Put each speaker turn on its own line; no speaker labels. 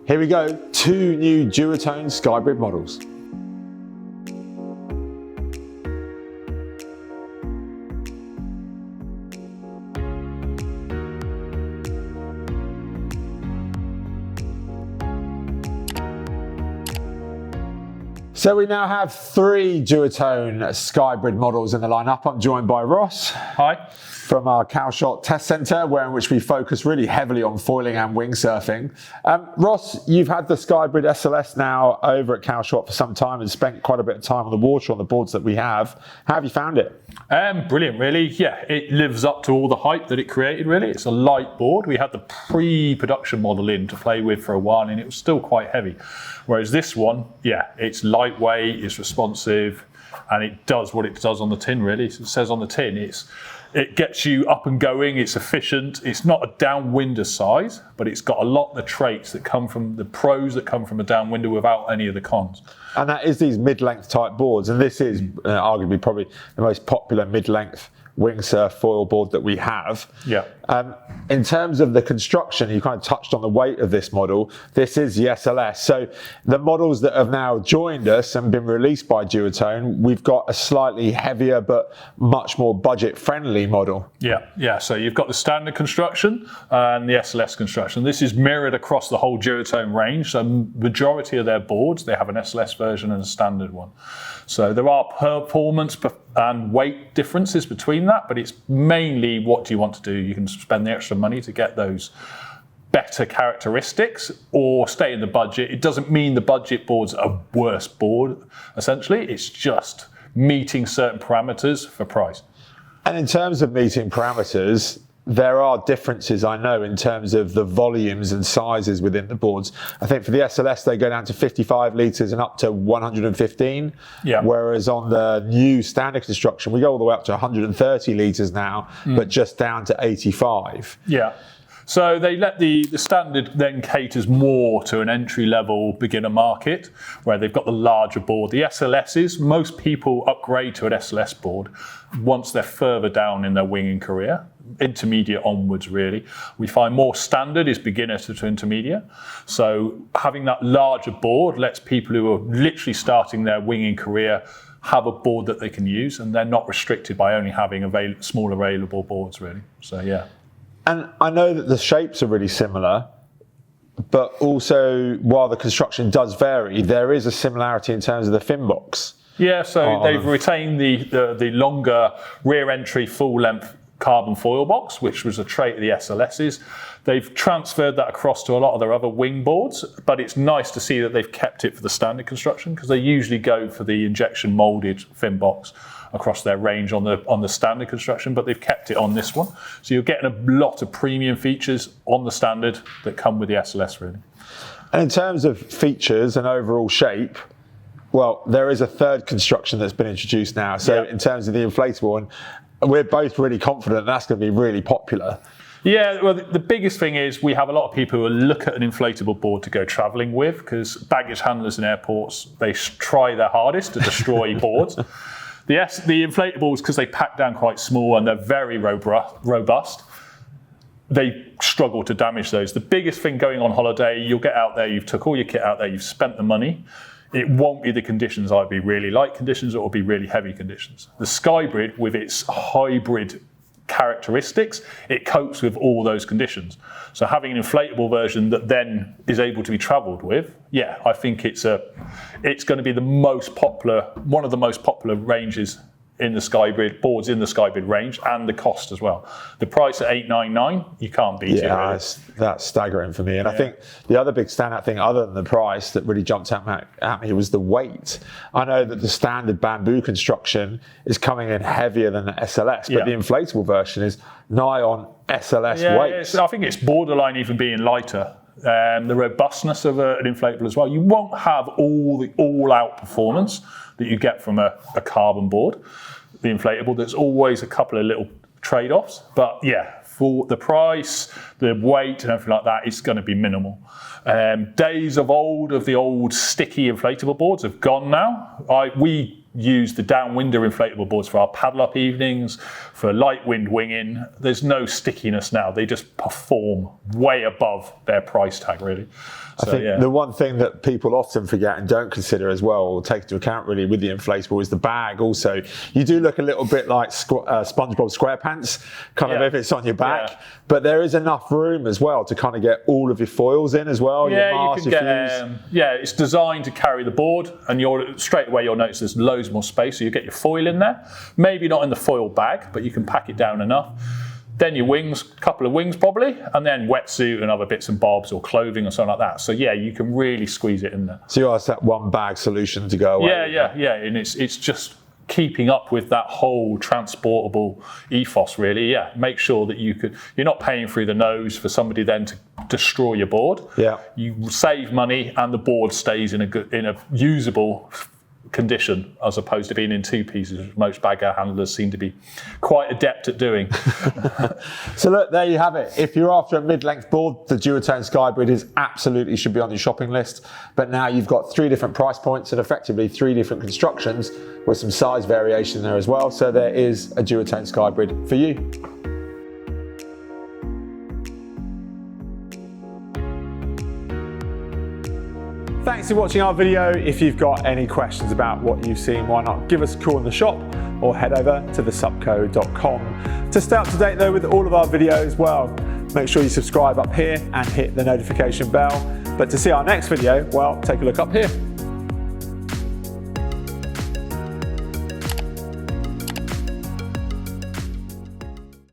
Here we go, 2 new Duotone Skybrid models. So we now have 3 Duotone Skybrid models in the lineup. I'm joined by Ross.
Hi.
From our Cowshot Test Centre, in which we focus really heavily on foiling and wingsurfing. Ross, you've had the Skybrid SLS now over at Cowshot for some time and spent quite a bit of time on the water on the boards that we have. How have you found it?
Brilliant, really. Yeah, it lives up to all the hype that it created, really. It's a light board. We had the pre-production model in to play with for a while and it was still quite heavy. Whereas this one, yeah, it's lightweight, it's responsive, and it does what it does on the tin, really. It says on the tin, it gets you up and going, it's efficient, it's not a downwinder size, but it's got a lot of the traits that come from the pros that come from a downwinder without any of the cons.
And that is these mid-length type boards, and this is arguably probably the most popular mid-length wingsurf foil board that we have.
Yeah.
In terms of the construction, you kind of touched on the weight of this model. This is the SLS. So the models that have now joined us and been released by Duotone, we've got a slightly heavier but much more budget-friendly model.
Yeah. So you've got the standard construction and the SLS construction. This is mirrored across the whole Duotone range. So majority of their boards, they have an SLS version and a standard one. So there are performance and weight differences between that, but it's mainly what do you want to do. You can spend the extra money to get those better characteristics or stay in the budget. It doesn't mean the budget board's a worse board, essentially. It's just meeting certain parameters for price.
And in terms of meeting parameters, there are differences, I know, in terms of the volumes and sizes within the boards. I think for the SLS, they go down to 55 litres and up to 115.
Yeah.
Whereas on the new standard construction, we go all the way up to 130 litres now, but just down to 85.
Yeah. So they let the standard then caters more to an entry-level beginner market where they've got the larger board. The SLSs, most people upgrade to an SLS board once they're further down in their winging career, intermediate onwards really. We find more standard is beginner to intermediate. So having that larger board lets people who are literally starting their winging career have a board that they can use and they're not restricted by only having small available boards really. So yeah.
And I know that the shapes are really similar, but also while the construction does vary, there is a similarity in terms of the fin box.
Yeah, so they've retained the longer rear entry full length carbon foil box, which was a trait of the SLSs. They've transferred that across to a lot of their other wing boards, but it's nice to see that they've kept it for the standard construction because they usually go for the injection molded fin box across their range on the standard construction, but they've kept it on this one. So you're getting a lot of premium features on the standard that come with the SLS really.
And in terms of features and overall shape, well, there is a third construction that's been introduced now. So in terms of the inflatable, and we're both really confident that's going to be really popular.
Yeah, well, the biggest thing is we have a lot of people who look at an inflatable board to go travelling with because baggage handlers in airports, they try their hardest to destroy boards. The inflatables, because they pack down quite small and they're very robust, they struggle to damage those. The biggest thing going on holiday, you'll get out there, you've took all your kit out there, you've spent the money. It won't be the conditions, either be really light conditions or it'll be really heavy conditions. The Skybrid, with its hybrid characteristics, it copes with all those conditions. So having an inflatable version that then is able to be travelled with, yeah, I think it's going to be one of the most popular ranges in the Skybrid boards in the Skybrid range, and the cost as well. The price at $899, you can't beat it.
Yeah, really. That's staggering for me. And I think the other big standout thing, other than the price, that really jumped out at me was the weight. I know that the standard bamboo construction is coming in heavier than the SLS, but the inflatable version is nigh on SLS weight.
I think it's borderline even being lighter. The robustness of an inflatable as well. You won't have all the all-out performance that you get from a carbon board. The inflatable, there's always a couple of little trade-offs, but yeah, for the price, the weight and everything like that, it's going to be minimal. Days of the old sticky inflatable boards have gone now. We use the downwinder inflatable boards for our paddle up evenings, for light wind winging. There's no stickiness now. They just perform way above their price tag, really.
I think the one thing that people often forget and don't consider as well, or take into account really with the inflatable, is the bag. Also, you do look a little bit like SpongeBob SquarePants, kind of if it's on your back, but there is enough room as well to kind of get all of your foils in as well.
Yeah,
your mask,
you can get, it's designed to carry the board, and straight away you'll notice there's loads more space, so you get your foil in there. Maybe not in the foil bag, but you can pack it down enough. Then your wings, a couple of wings probably, and then wetsuit and other bits and bobs or clothing or something like that. So yeah, you can really squeeze it in there.
So you asked that one bag solution to go away.
Yeah, and it's just keeping up with that whole transportable ethos, really. Yeah, make sure that you're not paying through the nose for somebody then to destroy your board.
Yeah,
you save money and the board stays in a usable condition, as opposed to being in two pieces, which most bag handlers seem to be quite adept at doing.
So look, there you have it. If you're after a mid-length board, the Duotone Skybrid absolutely should be on your shopping list. But now you've got 3 different price points and effectively 3 different constructions with some size variation there as well. So there is a Duotone Skybrid for you. Thanks for watching our video. If you've got any questions about what you've seen, why not give us a call in the shop or head over to thesupco.com. To stay up to date though with all of our videos, well, make sure you subscribe up here and hit the notification bell. But to see our next video, well, take a look up here.